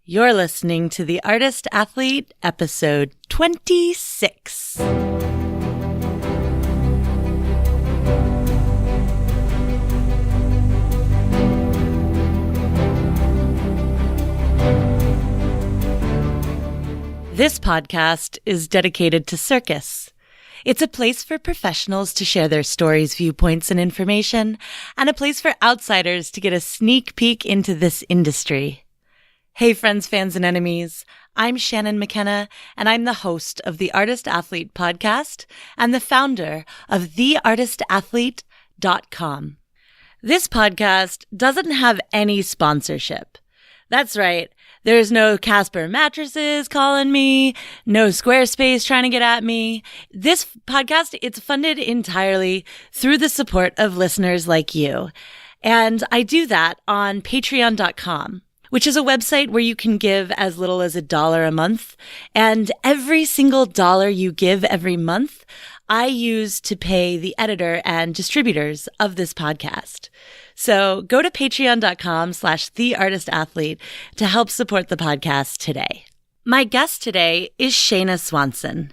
You're listening to The Artist Athlete, episode 26. This podcast is dedicated to circus. It's a place for professionals to share their stories, viewpoints, and information, and a place for outsiders to get a sneak peek into this industry. Hey friends, fans, and enemies, I'm Shannon McKenna, and I'm the host of the Artist Athlete podcast and the founder of theartistathlete.com. This podcast doesn't have any sponsorship. That's right. There's no Casper mattresses calling me, no Squarespace trying to get at me. This podcast, it's funded entirely through the support of listeners like you. And I do that on patreon.com, which is a website where you can give as little as $1 a month. And every single dollar you give every month, I use to pay the editor and distributors of this podcast. So go to patreon.com/theartistathlete to help support the podcast today. My guest today is Shayna Swanson.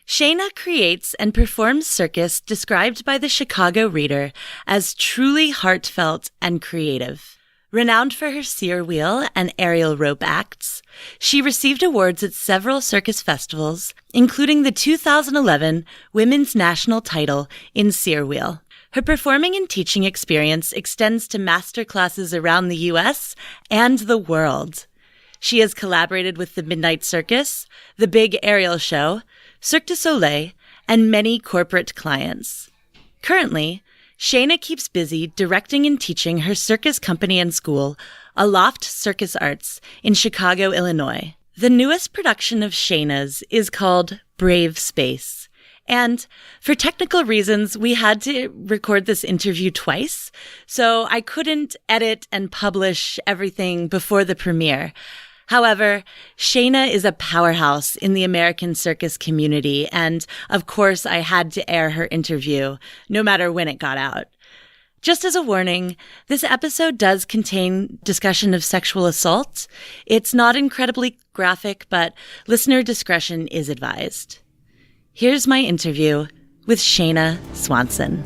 Shayna creates and performs circus described by the Chicago Reader as truly heartfelt and creative. Renowned for her sear wheel and aerial rope acts, she received awards at several circus festivals, including the 2011 Women's National title in sear wheel. Her performing and teaching experience extends to master classes around the U.S. and the world. She has collaborated with the Midnight Circus, the Big Aerial Show, Cirque du Soleil, and many corporate clients. Currently, Shayna keeps busy directing and teaching her circus company and school, Aloft Circus Arts, in Chicago, Illinois. The newest production of Shayna's is called Brave Space. And for technical reasons, we had to record this interview twice, so I couldn't edit and publish everything before the premiere. However, Shayna is a powerhouse in the American circus community, and of course I had to air her interview, no matter when it got out. Just as a warning, this episode does contain discussion of sexual assault. It's not incredibly graphic, but listener discretion is advised. Here's my interview with Shayna Swanson.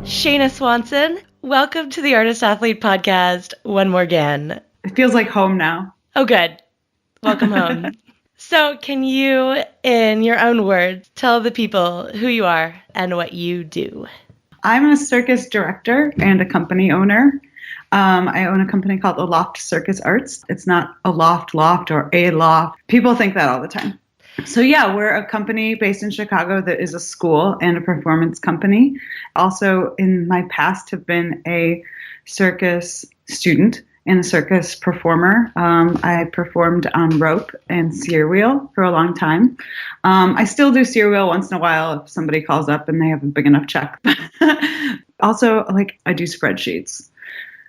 Shayna Swanson, welcome to the Artist Athlete podcast one more again. It feels like home now. Oh, good. Welcome home. So can you, in your own words, tell the people who you are and what you do? I'm a circus director and a company owner. I own a company called Aloft Circus Arts. It's not a loft or a loft. People think that all the time. So yeah, we're a company based in Chicago that is a school and a performance company. Also, in my past, have been a circus student and a circus performer. I performed on rope and sear wheel for a long time. I still do sear wheel once in a while if somebody calls up and they have a big enough check. Also, I do spreadsheets.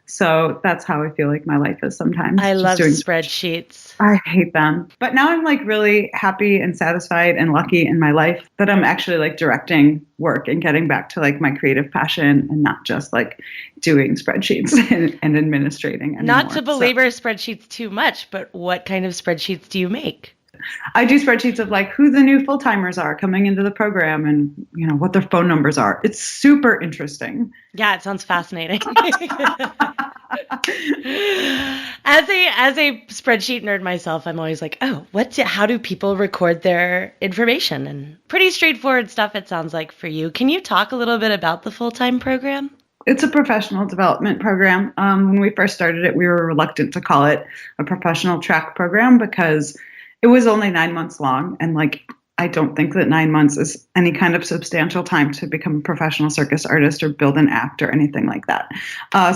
So that's how I feel like my life is sometimes. I love spreadsheets. I hate them. But now I'm really happy and satisfied and lucky in my life that I'm actually directing work and getting back to my creative passion and not just doing spreadsheets and administrating anymore. Not to belabor spreadsheets too much, but what kind of spreadsheets do you make? I do spreadsheets of who the new full-timers are coming into the program and, what their phone numbers are. It's super interesting. Yeah, it sounds fascinating. As a spreadsheet nerd myself, I'm always how do people record their information? And pretty straightforward stuff, it sounds like, for you. Can you talk a little bit about the full-time program? It's a professional development program. When we first started it, we were reluctant to call it a professional track program because it was only 9 months long. And I don't think that 9 months is any kind of substantial time to become a professional circus artist or build an act or anything like that.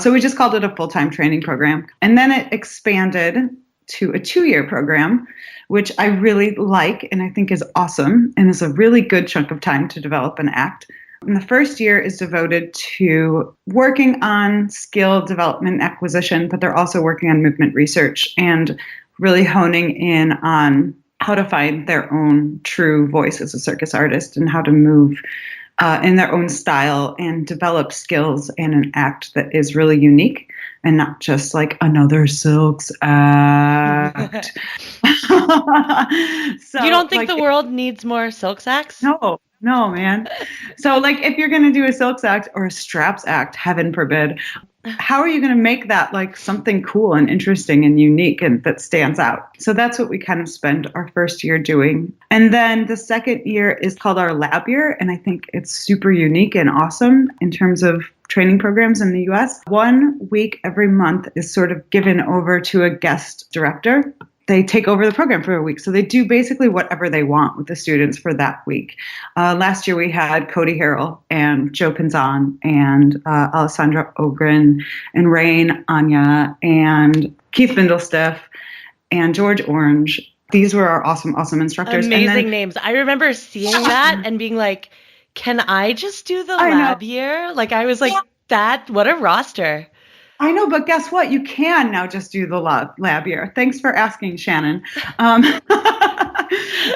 So we just called it a full-time training program. And then it expanded to a 2-year program, which I really like and I think is awesome and is a really good chunk of time to develop an act. And the first year is devoted to working on skill development and acquisition, but they're also working on movement research and really honing in on how to find their own true voice as a circus artist and how to move in their own style and develop skills and an act that is really unique and not just like another Silks act. So, You don't think the world needs more Silks acts? No, man. So like if you're going to do a Silks act or a Straps act, heaven forbid, how are you going to make that like something cool and interesting and unique and that stands out? So that's what we kind of spend our first year doing. And then the second year is called our lab year. And I think it's super unique and awesome in terms of training programs in the US. 1 week every month is sort of given over to a guest director. They take over the program for a week. So they do basically whatever they want with the students for that week. Last year we had Cody Harrell and Joe Pinzon and Alessandra Ogren and Rain Anya and Keith Bindlestiff and George Orange. These were our awesome, awesome instructors. Amazing names. I remember seeing that and being like, can I just do the lab year? Like I was like, what a roster. I know, but guess what? You can now just do the lab year. Thanks for asking, Shannon.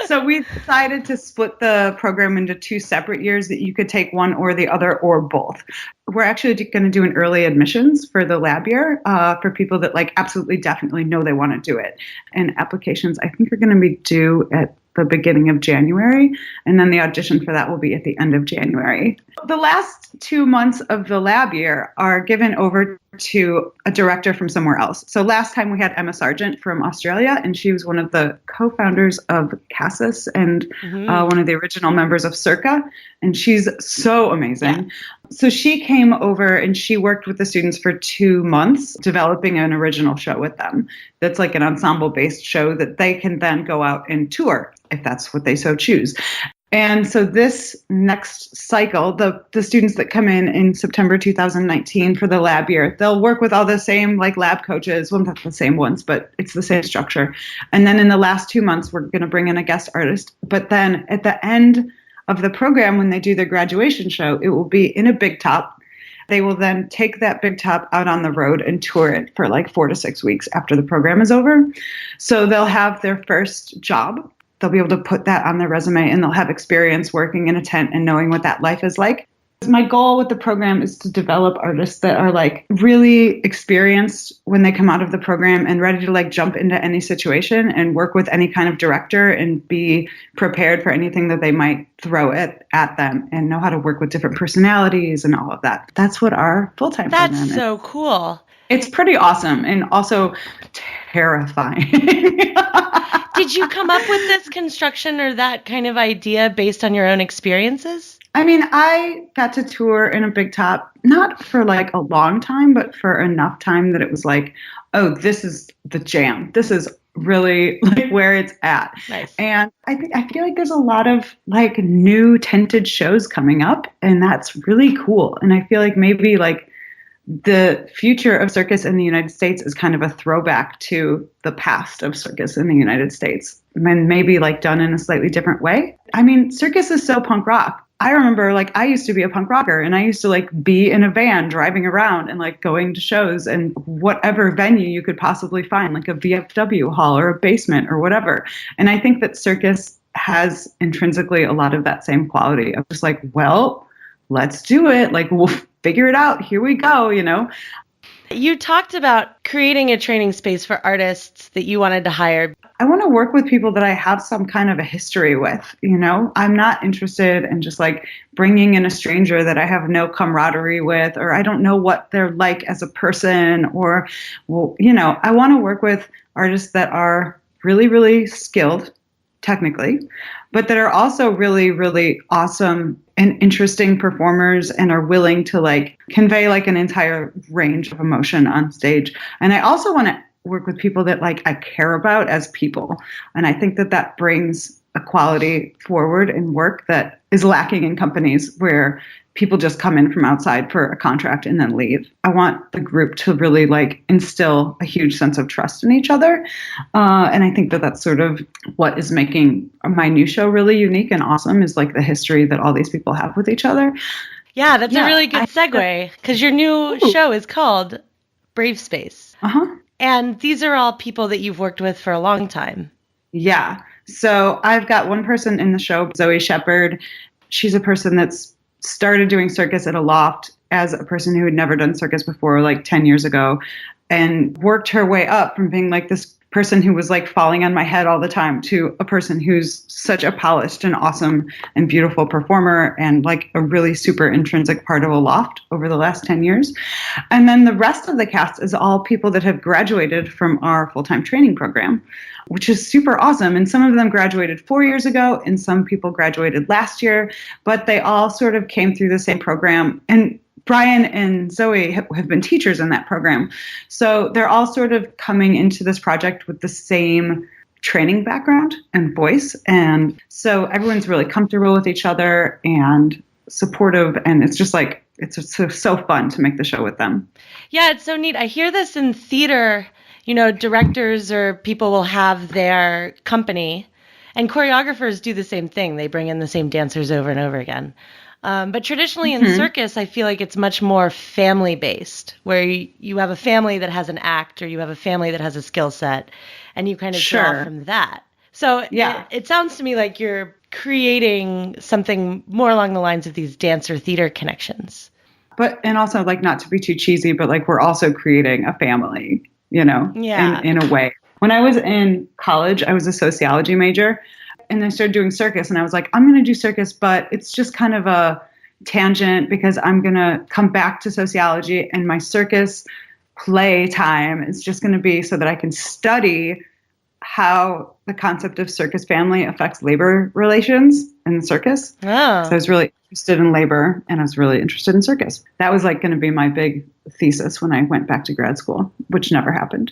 So we decided to split the program into 2 separate years that you could take one or the other or both. We're actually going to do an early admissions for the lab year for people that like absolutely definitely know they want to do it. And applications, I think, are going to be due at the beginning of January, and then the audition for that will be at the end of January. The last 2 months of the lab year are given over to a director from somewhere else. So last time we had Emma Sargent from Australia, and she was one of the co-founders of Cassis and one of the original members of Circa, and she's so amazing. Yeah. So she came over and she worked with the students for 2 months developing an original show with them. That's like an ensemble-based show that they can then go out and tour if that's what they so choose. And so this next cycle, the students that come in September 2019 for the lab year, they'll work with all the same like lab coaches. Well, not the same ones, but it's the same structure. And then in the last 2 months, we're going to bring in a guest artist. But then at the end of the program, when they do their graduation show, it will be in a big top. They will then take that big top out on the road and tour it for like 4 to 6 weeks after the program is over. So they'll have their first job. They'll be able to put that on their resume and they'll have experience working in a tent and knowing what that life is like. My goal with the program is to develop artists that are like really experienced when they come out of the program and ready to like jump into any situation and work with any kind of director and be prepared for anything that they might throw at them and know how to work with different personalities and all of that. That's what our full-time program is. That's so cool. It's pretty awesome and also terrifying. Did you come up with this construction or that kind of idea based on your own experiences? I mean, I got to tour in a big top, not for like a long time, but for enough time that it was like, oh, this is the jam. This is really like where it's at. Nice. And I feel like there's a lot of like new tented shows coming up, and that's really cool. And I feel like maybe like the future of circus in the United States is kind of a throwback to the past of circus in the United States, and maybe like done in a slightly different way. I mean, circus is so punk rock. I remember like I used to be a punk rocker and I used to like be in a van driving around and like going to shows and whatever venue you could possibly find, like a VFW hall or a basement or whatever. And I think that circus has intrinsically a lot of that same quality of just like, well, let's do it. Like we'll figure it out. Here we go, you know. You talked about creating a training space for artists that you wanted to hire. I want to work with people that I have some kind of a history with, you know. I'm not interested in just like bringing in a stranger that I have no camaraderie with, or I don't know what they're like as a person, or, well, you know, I want to work with artists that are really, really skilled technically, but that are also really, really awesome and interesting performers and are willing to like convey like an entire range of emotion on stage. And I also want to work with people that like I care about as people. And I think that that brings a quality forward in work that is lacking in companies where people just come in from outside for a contract and then leave. I want the group to really like instill a huge sense of trust in each other. And I think that that's sort of what is making my new show really unique and awesome, is like the history that all these people have with each other. Yeah, that's a really good segue, because your new show is called Brave Space. Uh-huh. And these are all people that you've worked with for a long time. Yeah. So I've got one person in the show, Zoe Shepard. She's a person that's started doing circus at Aloft as a person who had never done circus before, like 10 years ago, and worked her way up from being like this person who was like falling on my head all the time to a person who's such a polished and awesome and beautiful performer and like a really super intrinsic part of Aloft over the last 10 years. And then the rest of the cast is all people that have graduated from our full-time training program, which is super awesome. And some of them graduated 4 years ago and some people graduated last year, but they all sort of came through the same program. And Brian and Zoe have been teachers in that program. So they're all sort of coming into this project with the same training background and voice. And so everyone's really comfortable with each other and supportive. And it's just like, it's so fun to make the show with them. Yeah, it's so neat. I hear this in theater, directors or people will have their company and choreographers do the same thing. They bring in the same dancers over and over again. But traditionally in circus, I feel like it's much more family-based, where you have a family that has an act or you have a family that has a skill set, and you kind of draw from that. So yeah, it sounds to me like you're creating something more along the lines of these dancer-theater connections. And also, like, not to be too cheesy, but like we're also creating a family, in a way. When I was in college, I was a sociology major. And I started doing circus and I was like, I'm going to do circus, but it's just kind of a tangent because I'm going to come back to sociology and my circus play time is just going to be so that I can study how the concept of circus family affects labor relations in the circus. Oh. So I was really interested in labor and I was really interested in circus. That was like going to be my big thesis when I went back to grad school, which never happened.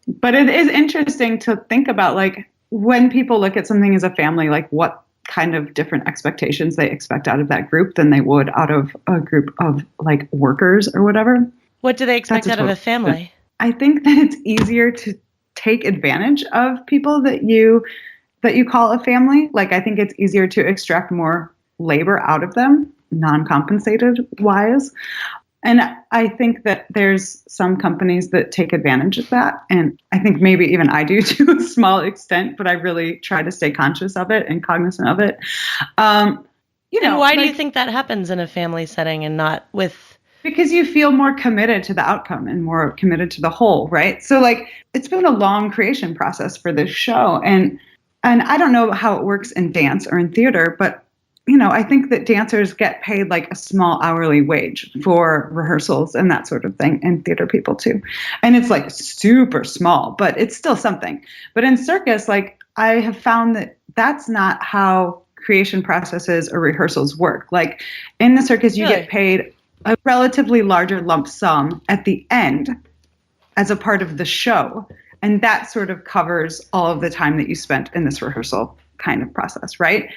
But it is interesting to think about, like, when people look at something as a family, like what kind of different expectations they expect out of that group than they would out of a group of like workers or whatever. What do they expect out of a family? I think that it's easier to take advantage of people that you call a family. Like, I think it's easier to extract more labor out of them, non-compensated wise. And I think that there's some companies that take advantage of that. And I think maybe even I do to a small extent, but I really try to stay conscious of it and cognizant of it. And why do you think that happens in a family setting and not with... Because you feel more committed to the outcome and more committed to the whole, right? So like, it's been a long creation process for this show. And I don't know how it works in dance or in theater, but I think that dancers get paid like a small hourly wage for rehearsals and that sort of thing, and theater people too. And it's like super small, but it's still something. But in circus, like, I have found that that's not how creation processes or rehearsals work. Like, in the circus, you get paid a relatively larger lump sum at the end as a part of the show. And that sort of covers all of the time that you spent in this rehearsal kind of process, right?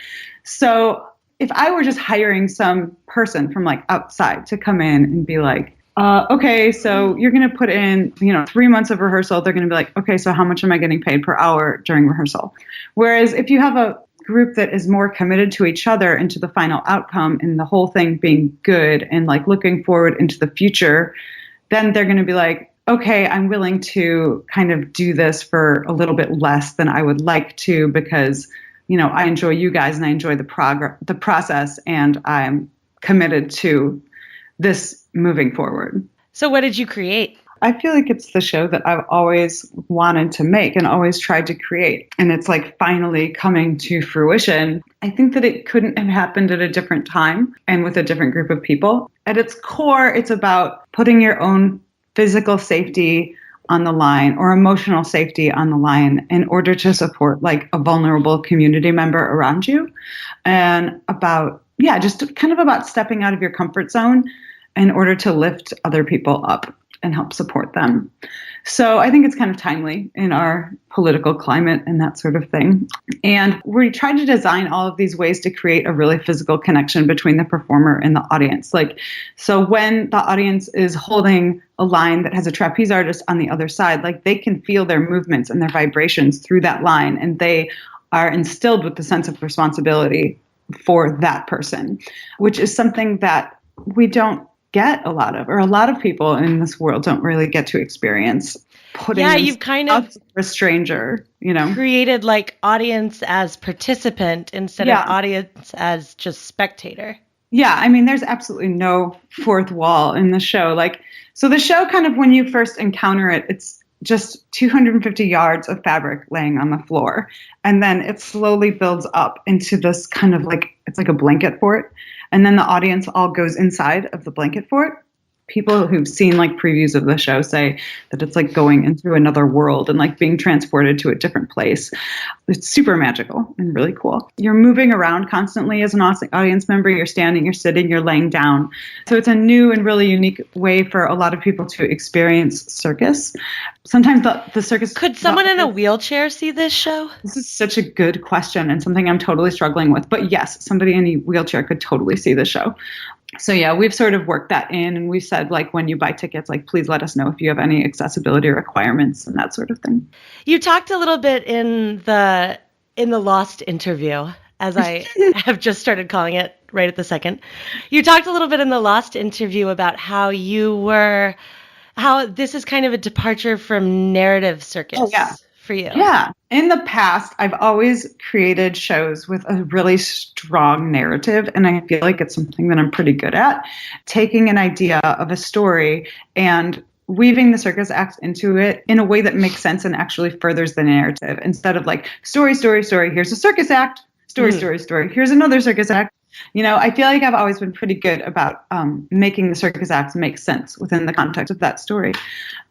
So if I were just hiring some person from like outside to come in and be like, okay, so you're going to put in, 3 months of rehearsal, they're going to be like, okay, so how much am I getting paid per hour during rehearsal? Whereas if you have a group that is more committed to each other and to the final outcome and the whole thing being good and like looking forward into the future, then they're going to be like, okay, I'm willing to kind of do this for a little bit less than I would like to because I enjoy you guys and I enjoy the process, and I'm committed to this moving forward. So what did you create? I feel like it's the show that I've always wanted to make and always tried to create. And it's like finally coming to fruition. I think that it couldn't have happened at a different time and with a different group of people. At its core, it's about putting your own physical safety on the line or emotional safety on the line in order to support like a vulnerable community member around you, and just kind of about stepping out of your comfort zone in order to lift other people up and help support them. So I think it's kind of timely in our political climate and that sort of thing. And we tried to design all of these ways to create a really physical connection between the performer and the audience. Like, so when the audience is holding a line that has a trapeze artist on the other side, like they can feel their movements and their vibrations through that line, and they are instilled with the sense of responsibility for that person, which is something that we don't get a lot of, or a lot of people in this world don't really get to experience. putting you've kind up of for a stranger, created like audience as participant instead of audience as just spectator. Yeah, I mean, there's absolutely no fourth wall in the show. So the show kind of, when you first encounter it, it's just 250 yards of fabric laying on the floor. And then it slowly builds up into this kind of it's like a blanket fort. And then the audience all goes inside of the blanket fort. People who've seen previews of the show say that it's like going into another world and being transported to a different place. It's super magical and really cool. You're moving around constantly as an audience member. You're standing, you're sitting, you're laying down. So it's a new and really unique way for a lot of people to experience circus. Sometimes the circus... Could someone in a wheelchair see this show? This is such a good question and something I'm totally struggling with. But yes, somebody in a wheelchair could totally see the show. So yeah, we've sort of worked that in, and we've said when you buy tickets, please let us know if you have any accessibility requirements and that sort of thing. You talked a little bit in the Lost interview, as I have just started calling it right at the second. You talked a little bit in the Lost interview about how this is kind of a departure from narrative circus. Oh, yeah. For you. Yeah. In the past, I've always created shows with a really strong narrative, and I feel like it's something that I'm pretty good at. Taking an idea of a story and weaving the circus acts into it in a way that makes sense and actually furthers the narrative, instead of story, here's a circus act, story, here's another circus act. I feel like I've always been pretty good about making the circus acts make sense within the context of that story.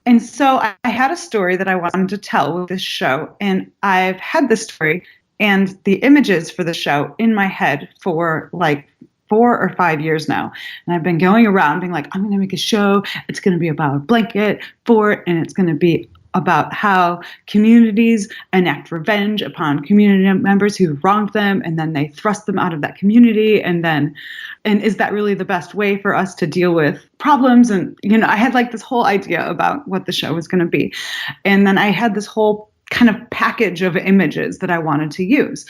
And so I had a story that I wanted to tell with this show, and I've had this story and the images for the show in my head for 4 or 5 years now. And I've been going around being I'm going to make a show. It's going to be about a blanket fort, and it's going to be about how communities enact revenge upon community members who wronged them, and then they thrust them out of that community. And is that really the best way for us to deal with problems? And, I had this whole idea about what the show was going to be. And then I had this whole kind of package of images that I wanted to use.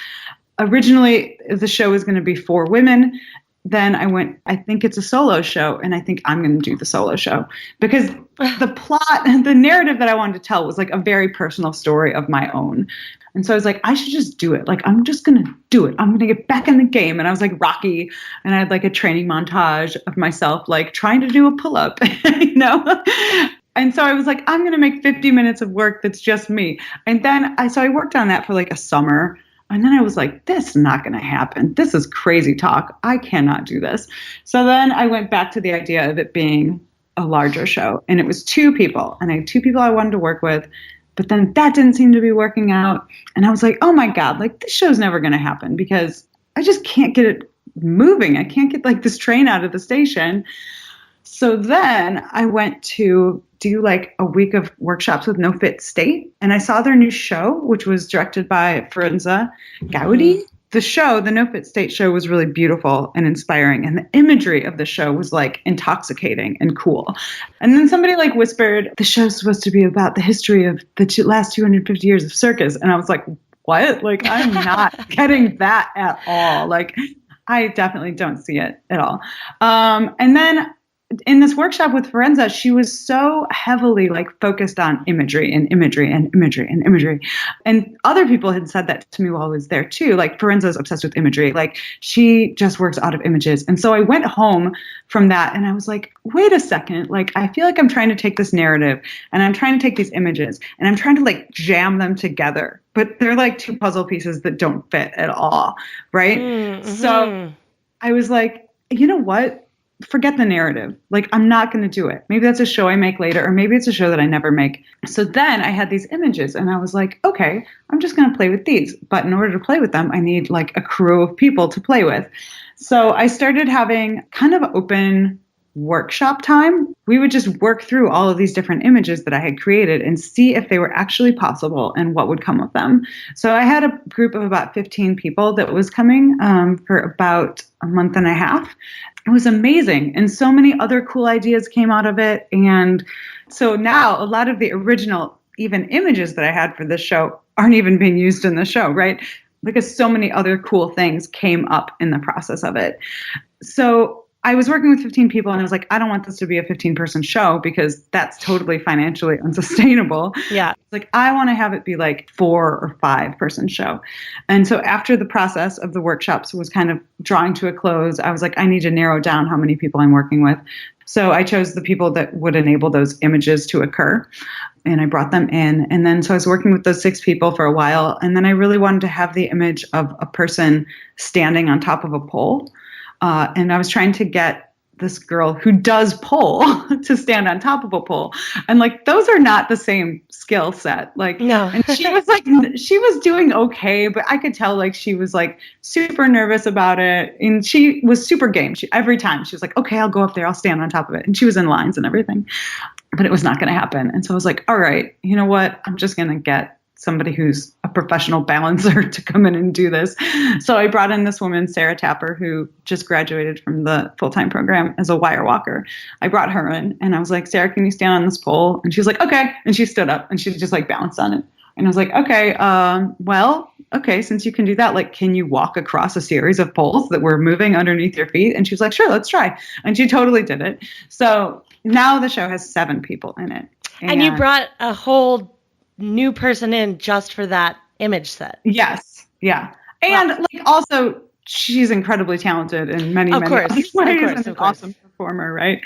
Originally, the show was going to be 4 women. Then I think it's a solo show, and I think I'm going to do the solo show because the plot and the narrative that I wanted to tell was a very personal story of my own. And so I was I should just do it. I'm just going to do it. I'm going to get back in the game. And I was Rocky, and I had a training montage of myself, trying to do a pull-up, And so I was I'm going to make 50 minutes of work that's just me. And then I worked on that for a summer. And then I was this is not going to happen. This is crazy talk. I cannot do this. So then I went back to the idea of it being a larger show. And it was 2 people. And I had 2 people I wanted to work with. But then that didn't seem to be working out. And I was oh my God, this show's never going to happen because I just can't get it moving. I can't get this train out of the station. So then I went to do a week of workshops with No Fit State, and I saw their new show, which was directed by Ferenza Gaudi. The show, the No Fit State show, was really beautiful and inspiring, and the imagery of the show was intoxicating and cool. And then somebody whispered, the show's supposed to be about the history of the last 250 years of circus, and I was what? I'm not getting that at all. I definitely don't see it at all. And then in this workshop with Ferenza, she was so heavily focused on imagery and imagery and imagery and imagery. And other people had said that to me while I was there too. Ferenza is obsessed with imagery. She just works out of images. And so I went home from that and I was wait a second. I feel I'm trying to take this narrative and I'm trying to take these images and I'm trying to jam them together. But they're 2 puzzle pieces that don't fit at all. Right. Mm-hmm. So I was you know what? Forget the narrative. I'm not going to do it. Maybe that's a show I make later, or maybe it's a show that I never make. So then I had these images and I was okay, I'm just going to play with these. But in order to play with them, I need a crew of people to play with. So I started having kind of open workshop time. We would just work through all of these different images that I had created and see if they were actually possible and what would come of them. So I had a group of about 15 people that was coming for about a month and a half. It was amazing. And so many other cool ideas came out of it. And so now a lot of the original even images that I had for this show aren't even being used in the show, right? Because so many other cool things came up in the process of it. So I was working with 15 people and I was like, I don't want this to be a 15-person show because that's totally financially unsustainable. Yeah. Like, I want to have it be like 4 or 5-person show. And so after the process of the workshops was kind of drawing to a close, I was like, I need to narrow down how many people I'm working with. So I chose the people that would enable those images to occur. And I brought them in. And then so I was working with those 6 people for a while. And then I really wanted to have the image of a person standing on top of a pole. And I was trying to get this girl who does pole to stand on top of a pole. And like, those are not the same skill set. Like, no. And she was doing okay, but I could tell like she was like super nervous about it. And she was super game. Every time she was like, okay, I'll go up there. I'll stand on top of it. And she was in lines and everything, but it was not going to happen. And so I was like, all right, you know what? I'm just going to get somebody who's a professional balancer to come in and do this. So I brought in this woman, Sarah Tapper, who just graduated from the full-time program as a wire walker. I brought her in and I was like, Sarah, can you stand on this pole? And she was like, okay. And she stood up and she just like bounced on it. And I was like, okay, okay, since you can do that, like, can you walk across a series of poles that were moving underneath your feet? And she was like, sure, let's try. And she totally did it. So now the show has 7 people in it. And you brought a whole new person in just for that image set. Yes. Yeah. And like also she's incredibly talented in many other ways. And an awesome performer, right?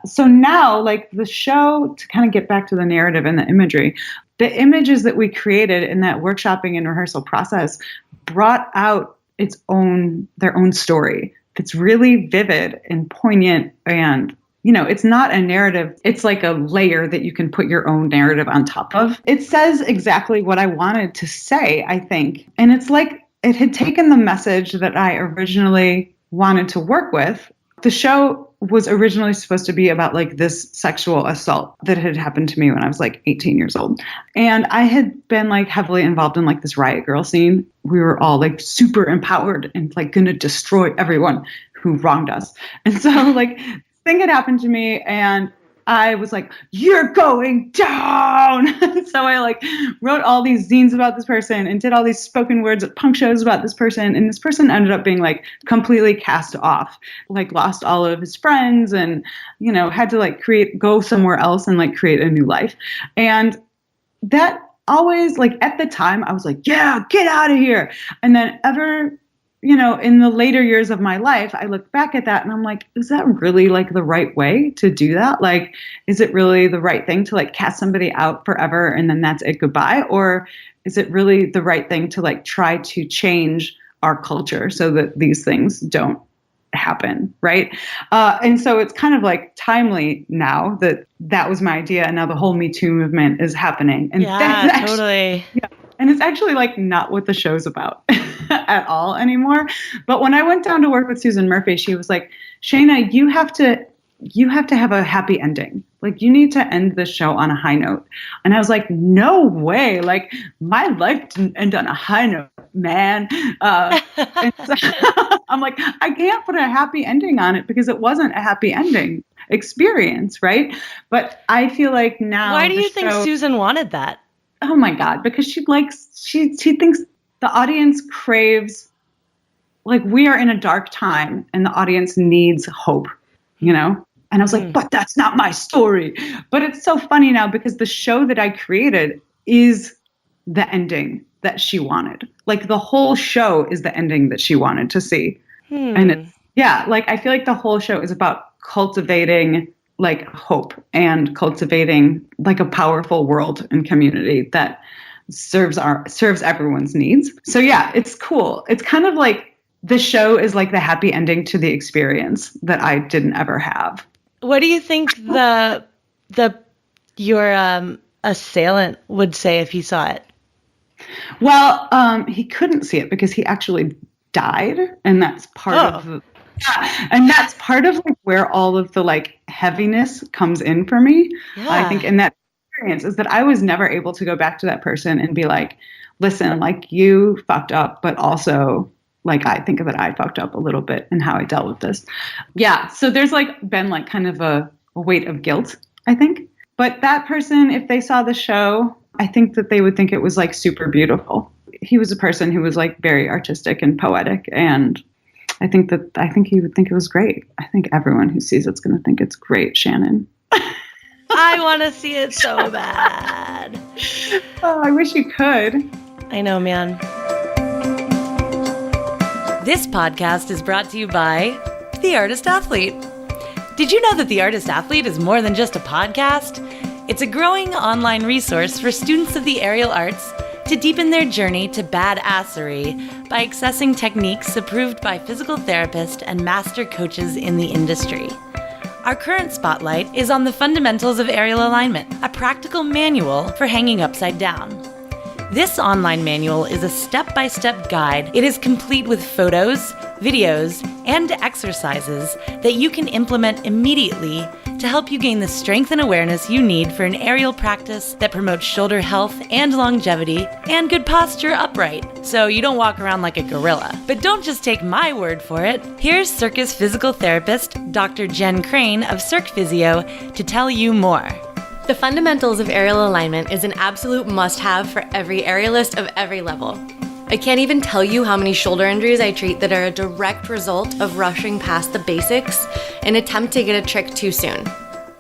So now like the show, to kind of get back to the narrative and the imagery, the images that we created in that workshopping and rehearsal process brought out their own story that's really vivid and poignant. And it's not a narrative. It's like a layer that you can put your own narrative on top of. It says exactly what I wanted to say, I think. And it's like it had taken the message that I originally wanted to work with. The show was originally supposed to be about like this sexual assault that had happened to me when I was like 18 years old. And I had been like heavily involved in like this riot girl scene. We were all like super empowered and like going to destroy everyone who wronged us. And so like thing had happened to me and I was like, you're going down. So I like wrote all these zines about this person and did all these spoken words at punk shows about this person. And this person ended up being like completely cast off, like lost all of his friends and, had to like go somewhere else and like create a new life. And that always like at the time I was like, yeah, get out of here. And then in the later years of my life, I look back at that and I'm like, is that really like the right way to do that? Like, is it really the right thing to like cast somebody out forever and then that's it, goodbye? Or is it really the right thing to like try to change our culture so that these things don't happen, right? And so it's kind of like timely now that was my idea and now the whole Me Too movement is happening. And yeah, totally. Yeah. And it's actually like not what the show's about at all anymore. But when I went down to work with Susan Murphy, she was like, Shayna, you have to have a happy ending. Like you need to end the show on a high note. And I was like, no way. Like my life didn't end on a high note, man. And so I'm like, I can't put a happy ending on it because it wasn't a happy ending experience. Right. But I feel like now. Why do you think Susan wanted that? Oh my God, because she thinks the audience craves, like we are in a dark time and the audience needs hope, And I was like, but that's not my story. But it's so funny now because the show that I created is the ending that she wanted. Like the whole show is the ending that she wanted to see. And like I feel like the whole show is about cultivating like hope and cultivating like a powerful world and community that serves everyone's needs. So yeah, it's cool. It's kind of like the show is like the happy ending to the experience that I didn't ever have. What do you think your assailant would say if he saw it? Well, he couldn't see it because he actually died, and that's part of the and that's part of like where all of the like heaviness comes in for me. Yeah. I think in that experience is that I was never able to go back to that person and be like, listen, like you fucked up, but also like I think that I fucked up a little bit in how I dealt with this. Yeah. So there's like been like kind of a weight of guilt, I think. But that person, if they saw the show, I think that they would think it was like super beautiful. He was a person who was like very artistic and poetic and I think he would think it was great. I think everyone who sees it's going to think it's great, Shannon. I want to see it so bad. Oh, I wish you could. I know, man. This podcast is brought to you by The Artist Athlete. Did you know that The Artist Athlete is more than just a podcast? It's a growing online resource for students of the aerial arts to deepen their journey to badassery by accessing techniques approved by physical therapists and master coaches in the industry. Our current spotlight is on the fundamentals of aerial alignment, a practical manual for hanging upside down. This online manual is a step-by-step guide. It is complete with photos, videos, and exercises that you can implement immediately to help you gain the strength and awareness you need for an aerial practice that promotes shoulder health and longevity and good posture upright, so you don't walk around like a gorilla. But don't just take my word for it. Here's circus physical therapist Dr. Jen Crane of Cirque Physio to tell you more. The fundamentals of aerial alignment is an absolute must-have for every aerialist of every level. I can't even tell you how many shoulder injuries I treat that are a direct result of rushing past the basics in an attempt to get a trick too soon.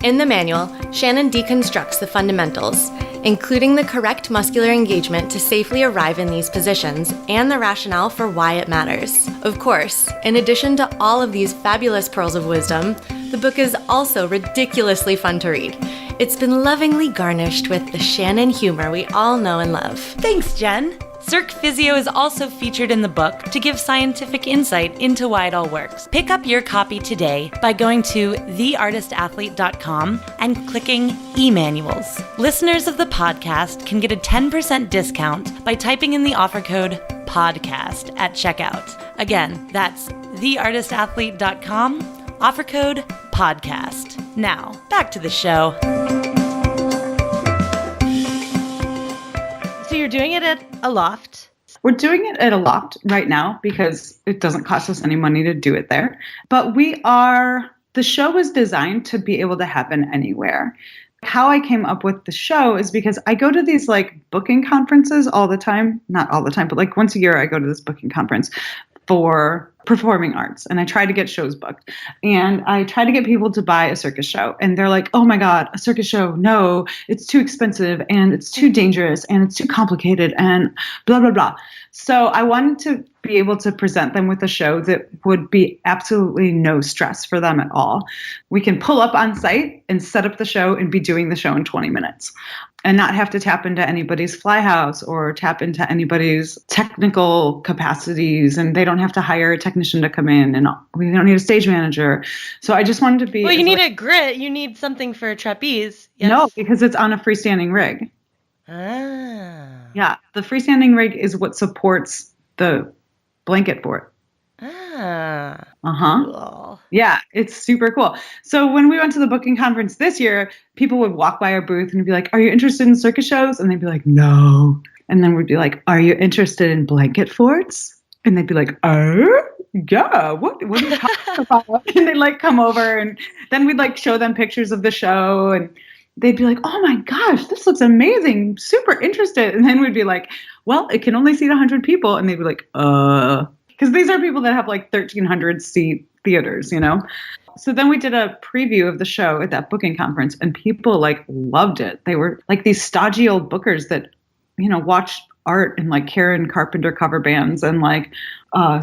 In the manual, Shannon deconstructs the fundamentals, including the correct muscular engagement to safely arrive in these positions and the rationale for why it matters. Of course, in addition to all of these fabulous pearls of wisdom, the book is also ridiculously fun to read. It's been lovingly garnished with the Shannon humor we all know and love. Thanks, Jen. Cirque Physio is also featured in the book to give scientific insight into why it all works. Pick up your copy today by going to theartistathlete.com and clicking e-manuals. Listeners of the podcast can get a 10% discount by typing in the offer code PODCAST at checkout. Again, that's theartistathlete.com, offer code PODCAST. Now, back to the show. So you're doing it at Aloft. We're doing it at Aloft right now because it doesn't cost us any money to do it there. But the show is designed to be able to happen anywhere. How I came up with the show is because I go to these booking conferences all the time. Not all the time, but once a year I go to this booking conference for performing arts, and I try to get shows booked, and I try to get people to buy a circus show, and they're like, oh my God, a circus show, no, it's too expensive and it's too dangerous and it's too complicated and blah, blah, blah. So I wanted to be able to present them with a show that would be absolutely no stress for them at all. We can pull up on site and set up the show and be doing the show in 20 minutes. And not have to tap into anybody's fly house or tap into anybody's technical capacities. And they don't have to hire a technician to come in. And we don't need a stage manager. So I just wanted to be... Well, you need a grit. You need something for a trapeze. Yes. No, because it's on a freestanding rig. Ah. Yeah, the freestanding rig is what supports the blanket for it. Ah. Uh-huh. Cool. Yeah, it's super cool. So when we went to the booking conference this year, people would walk by our booth and be like, are you interested in circus shows? And they'd be like, no. And then we'd be like, are you interested in blanket forts? And they'd be like, yeah, what are you talking about? And they'd come over, and then we'd show them pictures of the show, and they'd be like, oh my gosh, this looks amazing, super interested. And then we'd be like, well, it can only seat 100 people. And they'd be like, because these are people that have 1,300 seat theaters, So then we did a preview of the show at that booking conference, and people loved it. They were these stodgy old bookers that, watched art and Karen Carpenter cover bands and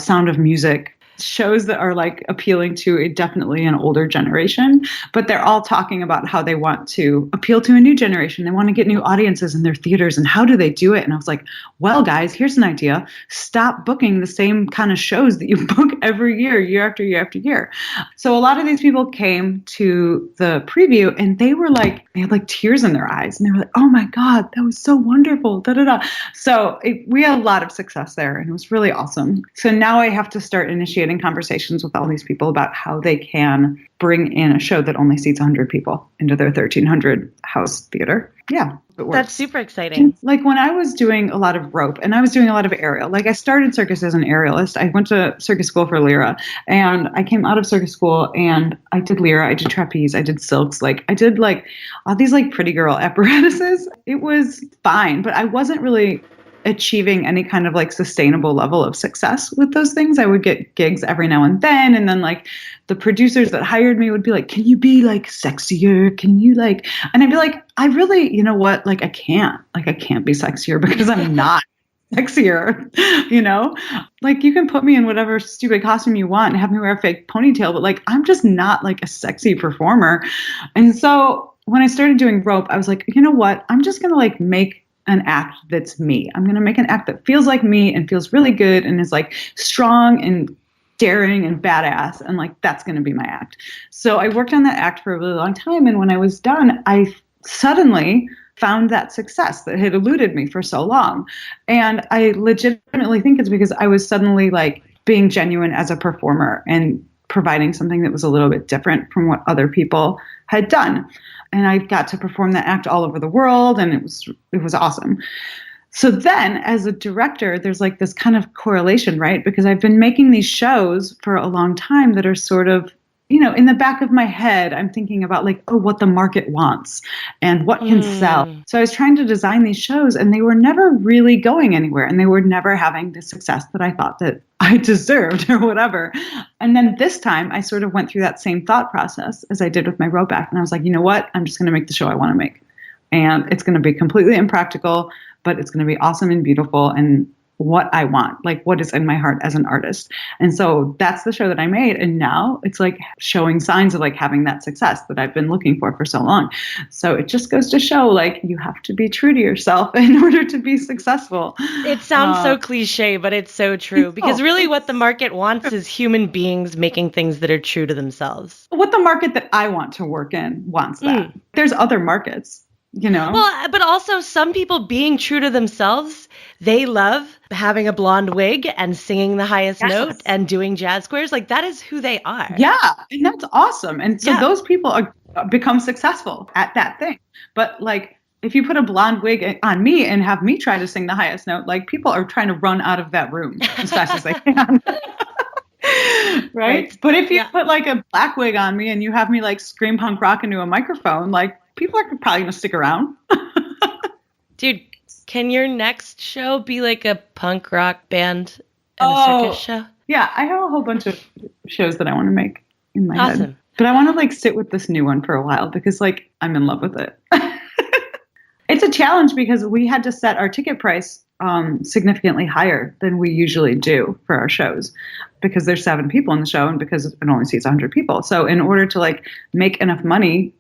Sound of Music. Shows that are appealing to definitely an older generation, but they're all talking about how they want to appeal to a new generation. They want to get new audiences in their theaters, and how do they do it? And I was like, well, guys, here's an idea. Stop booking the same kind of shows that you book every year, year after year after year. So a lot of these people came to the preview, and they were they had tears in their eyes, and they were like, oh my God, that was so wonderful. Da, da, da. So we had a lot of success there, and it was really awesome. So now I have to start initiating conversations with all these people about how they can bring in a show that only seats 100 people into their 1,300 house theater. Yeah. That's super exciting. When I was doing a lot of rope and I was doing a lot of aerial, I started circus as an aerialist. I went to circus school for lyra, and I came out of circus school and I did lyra, I did trapeze, I did silks. I did all these pretty girl apparatuses. It was fine, but I wasn't really achieving any kind of like sustainable level of success with those things. I would get gigs every now and then. And then like the producers that hired me would be like, can you be like sexier? Can you like, and I'd be like, I really, you know what? Like I can't be sexier because I'm not sexier, you know, like you can put me in whatever stupid costume you want and have me wear a fake ponytail, but like, I'm just not like a sexy performer. And so when I started doing rope, I was like, you know what? I'm just going to like make an act that's me. I'm going to make an act that feels like me and feels really good and is like strong and daring and badass. And like, that's going to be my act. So I worked on that act for a really long time. And when I was done, I suddenly found that success that had eluded me for so long. And I legitimately think it's because I was suddenly like being genuine as a performer and providing something that was a little bit different from what other people had done. And I got to perform that act all over the world, and it was awesome. So then as a director, there's like this kind of correlation, right? Because I've been making these shows for a long time that are sort of, you know, in the back of my head, I'm thinking about like, oh, what the market wants and what can sell. So I was trying to design these shows and they were never really going anywhere, and they were never having the success that I thought that I deserved or whatever. And then this time I sort of went through that same thought process as I did with my rope act. And I was like, you know what? I'm just going to make the show I want to make. And it's going to be completely impractical, but it's going to be awesome and beautiful and what I want, like what is in my heart as an artist. And so that's the show that I made. And now it's like showing signs of like having that success that I've been looking for so long. So it just goes to show like you have to be true to yourself in order to be successful. It sounds so cliche, but it's so true, because really what the market wants is human beings making things that are true to themselves. What the market that I want to work in wants that. There's other markets. You know? Well, but also some people being true to themselves, they love having a blonde wig and singing the highest note and doing jazz squares. Like that is who they are. Yeah. And that's awesome. And so those people become successful at that thing. But like, if you put a blonde wig on me and have me try to sing the highest note, like people are trying to run out of that room as fast as they can. Right? But if you put like a black wig on me and you have me like scream punk rock into a microphone, like people are probably going to stick around. Dude, can your next show be like a punk rock band and a circus show? Yeah, I have a whole bunch of shows that I want to make in my head. But I want to like sit with this new one for a while because like I'm in love with it. It's a challenge because we had to set our ticket price significantly higher than we usually do for our shows because there's 7 people in the show and because it only seats 100 people. So in order to like make enough money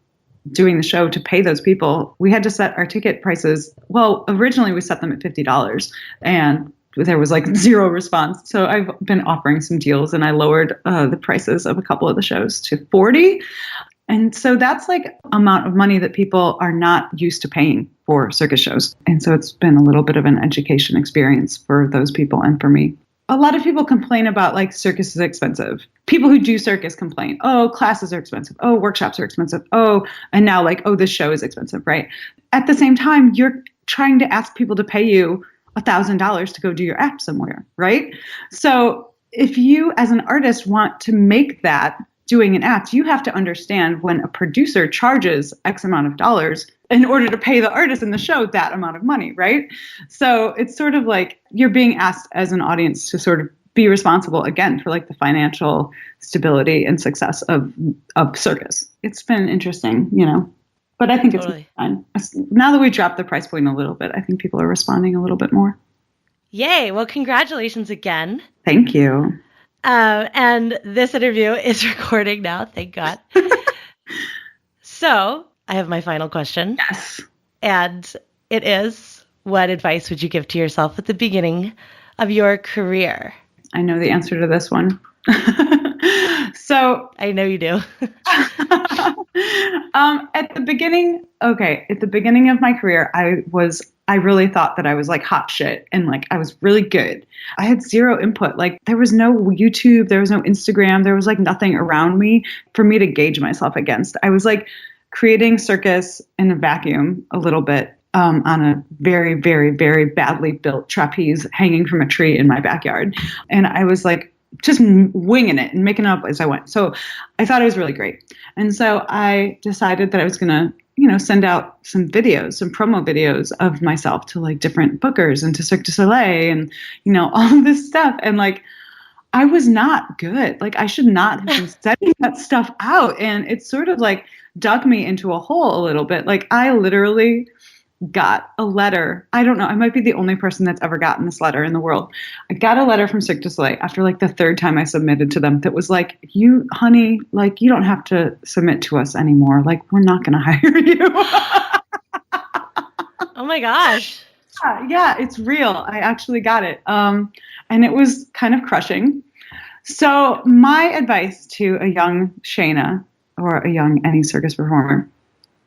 doing the show to pay those people, we had to set our ticket prices. Well, originally we set them at $50 and there was like 0 response. So I've been offering some deals and I lowered the prices of a couple of the shows to $40. And so that's like amount of money that people are not used to paying for circus shows. And so it's been a little bit of an education experience for those people and for me. A lot of people complain about like circus is expensive. People who do circus complain, oh, classes are expensive. Oh, workshops are expensive. Oh, and now like, oh, this show is expensive, right? At the same time, you're trying to ask people to pay you $1,000 to go do your act somewhere, right? So if you as an artist want to make that doing an act, you have to understand when a producer charges X amount of dollars in order to pay the artist in the show that amount of money, right? So it's sort of like you're being asked as an audience to sort of be responsible again for like the financial stability and success of circus. It's been interesting, you know, but I think it's fine. Now that we dropped the price point a little bit, I think people are responding a little bit more. Yay. Well, congratulations again. Thank you. And this interview is recording now, thank God. So I have my final question. Yes. And it is, what advice would you give to yourself at the beginning of your career? I know the answer to this one. So I know you do. At the beginning of my career, I really thought that I was like hot shit and like I was really good. I had 0 input. Like there was no YouTube, there was no Instagram, there was like nothing around me for me to gauge myself against. I was like creating circus in a vacuum a little bit on a very, very, very badly built trapeze hanging from a tree in my backyard. And I was like just winging it and making it up as I went. So I thought it was really great. And so I decided that I was going to, send out some videos, some promo videos of myself to like different bookers and to Cirque du Soleil and, all of this stuff. And like, I was not good. Like I should not have been sending that stuff out. And it sort of like dug me into a hole a little bit. Like I literally got a letter. I don't know. I might be the only person that's ever gotten this letter in the world. I got a letter from Cirque du Soleil after like the third time I submitted to them that was like, honey, like you don't have to submit to us anymore. Like we're not going to hire you. Oh my gosh. Yeah, it's real. I actually got it. And it was kind of crushing. So my advice to a young Shayna or a young any circus performer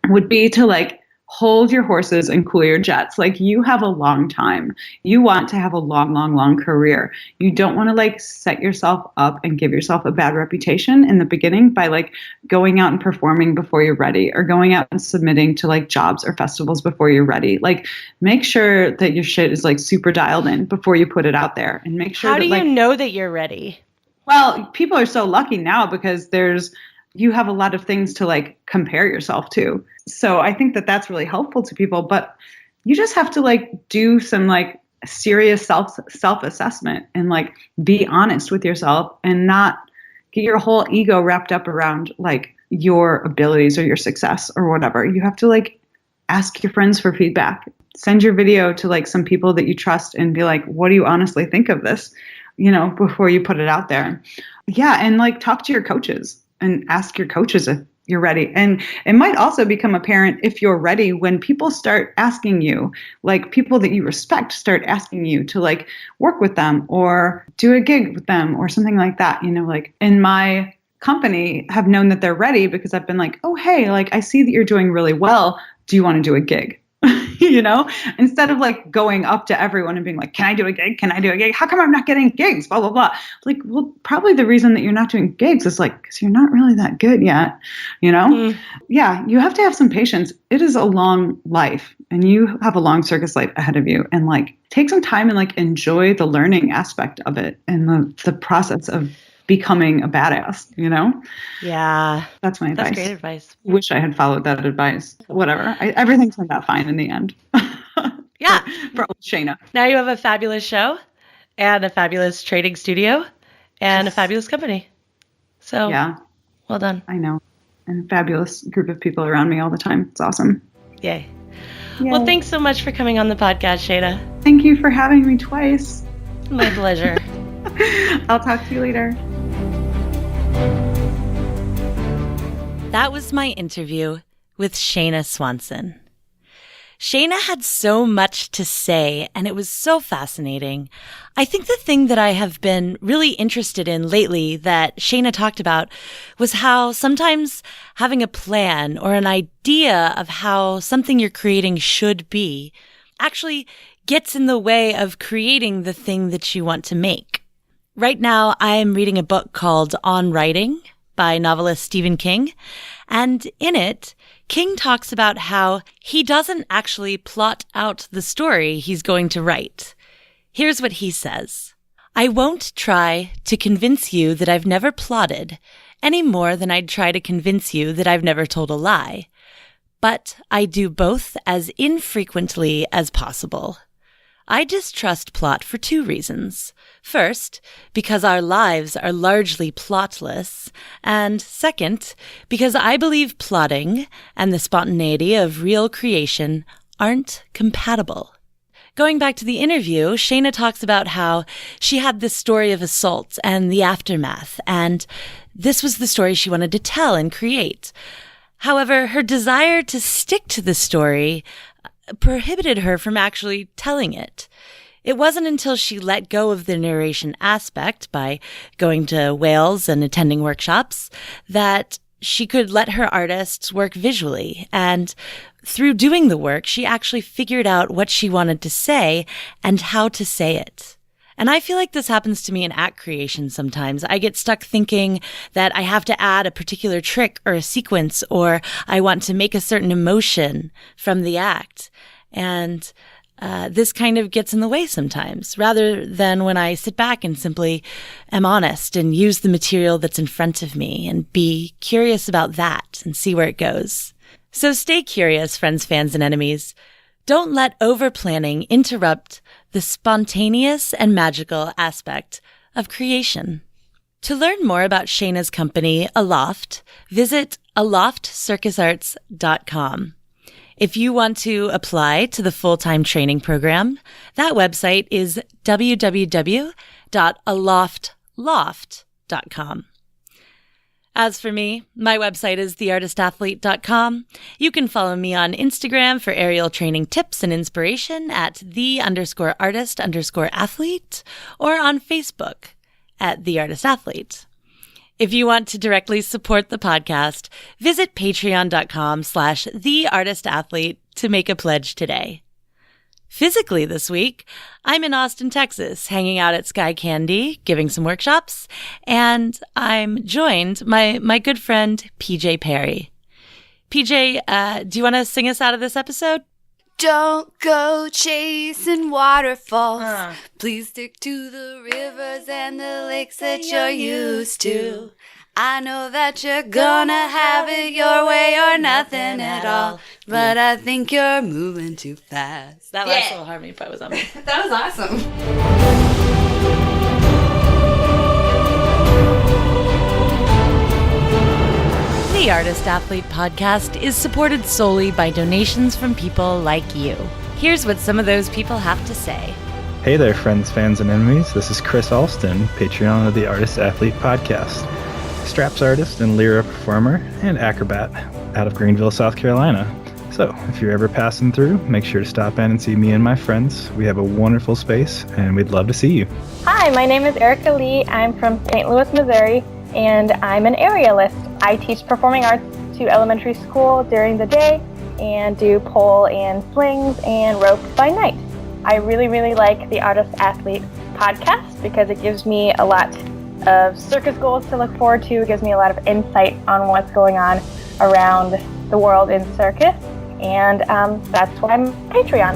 would be to like hold your horses and cool your jets. Like you have a long time. You want to have a long, long, long career. You don't want to like set yourself up and give yourself a bad reputation in the beginning by like going out and performing before you're ready or going out and submitting to like jobs or festivals before you're ready. Like make sure that your shit is like super dialed in before you put it out there and make sure How do that, you know that you're ready? Well, people are so lucky now because you have a lot of things to like compare yourself to. So I think that that's really helpful to people, but you just have to like do some like serious self-assessment and like be honest with yourself and not get your whole ego wrapped up around like your abilities or your success or whatever. You have to like ask your friends for feedback. Send your video to like some people that you trust and be like, what do you honestly think of this? Before you put it out there. Yeah. And like talk to your coaches and ask your coaches if you're ready. And it might also become apparent if you're ready when people start asking you, like people that you respect start asking you to like work with them or do a gig with them or something like that. Like in my company have known that they're ready because I've been like, oh, hey, like I see that you're doing really well. Do you want to do a gig? Instead of like going up to everyone and being like, can I do a gig? Can I do a gig? How come I'm not getting gigs? Blah, blah, blah. Like, well, probably the reason that you're not doing gigs is like, because you're not really that good yet, Yeah, you have to have some patience. It is a long life and you have a long circus life ahead of you and like take some time and like enjoy the learning aspect of it and the process of becoming a badass, Yeah. That's my advice. That's great advice. Wish I had followed that advice. Whatever. Everything turned out fine in the end. Yeah. for old Shayna. Now you have a fabulous show and a fabulous trading studio and a fabulous company. So yeah, well done. I know. And a fabulous group of people around me all the time. It's awesome. Yay. Well, thanks so much for coming on the podcast, Shayna. Thank you for having me twice. My pleasure. I'll talk to you later. That was my interview with Shayna Swanson. Shayna had so much to say, and it was so fascinating. I think the thing that I have been really interested in lately that Shayna talked about was how sometimes having a plan or an idea of how something you're creating should be actually gets in the way of creating the thing that you want to make. Right now, I'm reading a book called On Writing by novelist Stephen King, and in it, King talks about how he doesn't actually plot out the story he's going to write. Here's what he says. I won't try to convince you that I've never plotted any more than I'd try to convince you that I've never told a lie. But I do both as infrequently as possible. I distrust plot for two reasons. First, because our lives are largely plotless, and second, because I believe plotting and the spontaneity of real creation aren't compatible. Going back to the interview, Shayna talks about how she had this story of assault and the aftermath, and this was the story she wanted to tell and create. However, her desire to stick to the story prohibited her from actually telling it. It wasn't until she let go of the narration aspect by going to Wales and attending workshops that she could let her artists work visually. And through doing the work, she actually figured out what she wanted to say and how to say it. And I feel like this happens to me in act creation sometimes. I get stuck thinking that I have to add a particular trick or a sequence, or I want to make a certain emotion from the act. And this kind of gets in the way sometimes, rather than when I sit back and simply am honest and use the material that's in front of me and be curious about that and see where it goes. So stay curious, friends, fans, and enemies. Don't let over-planning interrupt the spontaneous and magical aspect of creation. To learn more about Shayna's company, Aloft, visit aloftcircusarts.com. If you want to apply to the full-time training program, that website is www.aloftloft.com. As for me, my website is theartistathlete.com. You can follow me on Instagram for aerial training tips and inspiration at @the_artist_athlete or on Facebook at The Artist Athlete. If you want to directly support the podcast, visit patreon.com/theartistathlete to make a pledge today. Physically this week, I'm in Austin, Texas, hanging out at Sky Candy, giving some workshops, and I'm joined by my good friend, PJ Perry. PJ, do you want to sing us out of this episode? Don't go chasing waterfalls. Please stick to the rivers and the lakes that you're used to. I know that you're gonna have it your way or nothing at all, but I think you're moving too fast. That last little harmony part was on me. That was awesome. The Artist Athlete podcast is supported solely by donations from people like you. Here's what some of those people have to say. Hey there, friends, fans, and enemies. This is Chris Alston, Patreon of the Artist Athlete podcast. Straps artist and lyra performer and acrobat out of Greenville, South Carolina. So, if you're ever passing through, make sure to stop in and see me and my friends. We have a wonderful space, and we'd love to see you. Hi, my name is Erica Lee. I'm from St. Louis, Missouri, and I'm an aerialist. I teach performing arts to elementary school during the day and do pole and slings and rope by night. I really, really like the Artist Athlete podcast because it gives me a lot of circus goals to look forward to. It gives me a lot of insight on what's going on around the world in circus, and that's why I'm a Patreon.